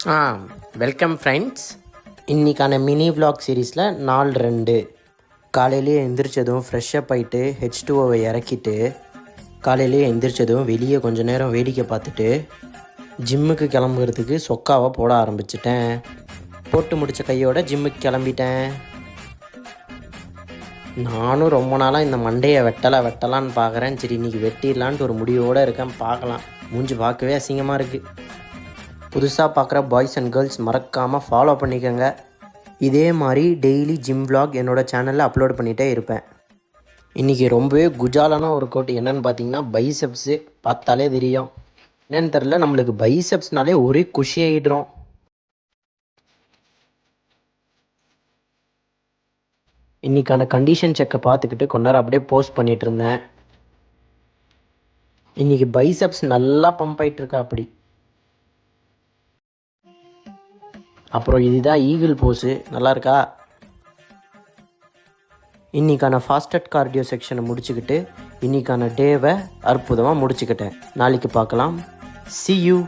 ஆ welcome friends. இன்றைக்கான mini vlog சீரீஸில் நாள் 2. காலையிலேயே எந்திரிச்சதும் ஃப்ரெஷ்ஷப் ஆகிட்டு H2Oவை இறக்கிட்டு காலையிலேயே எந்திரிச்சதும் வெளியே கொஞ்சம் நேரம் வேடிக்கை பார்த்துட்டு ஜிம்முக்கு கிளம்புறதுக்கு சொக்காவை போட ஆரம்பிச்சிட்டேன். போட்டு முடித்த கையோட ஜிம்முக்கு கிளம்பிட்டேன். நானும் ரொம்ப நாளாக இந்த மண்டையை வெட்டலான்னு பார்க்குறேன். சரி இன்றைக்கி வெட்டிடலான்ட்டு ஒரு முடிவோடு இருக்கேன். பார்க்கலாம். மூஞ்சி பார்க்கவே அசிங்கமாக இருக்குது. புதுசாக பார்க்குற பாய்ஸ் அண்ட் கேர்ள்ஸ் மறக்காமல் ஃபாலோ பண்ணிக்கோங்க. இதே மாதிரி டெய்லி ஜிம் விலாக் என்னோடய சேனலில் அப்லோட் பண்ணிகிட்டே இருப்பேன். இன்றைக்கி ரொம்பவே குஜாலான ஒரு கோட் என்னென்னு பார்த்தீங்கன்னா பைசெப்ஸு. பார்த்தாலே தெரியும். என்னென்னு தெரில, நம்மளுக்கு பைசெப்ஸ்னாலே ஒரே குஷி ஆகிடுறோம். இன்றைக்கான கண்டிஷன் செக்கை பார்த்துக்கிட்டு கொஞ்ச நேரம் அப்படியே போஸ்ட் பண்ணிகிட்டு இருந்தேன். இன்றைக்கி பைசெப்ஸ் நல்லா பம்ப் ஆகிட்டுருக்கா அப்படி. அப்புறம் இதுதான் ஈகிள் போஸு. நல்லா இருக்கா? இன்றைக்கான ஃபாஸ்டட் கார்டியோ செக்ஷனை முடிச்சுக்கிட்டு இன்றைக்கான டேவை அற்புதமாக முடிச்சுக்கிட்டேன். நாளைக்கு பார்க்கலாம். See you.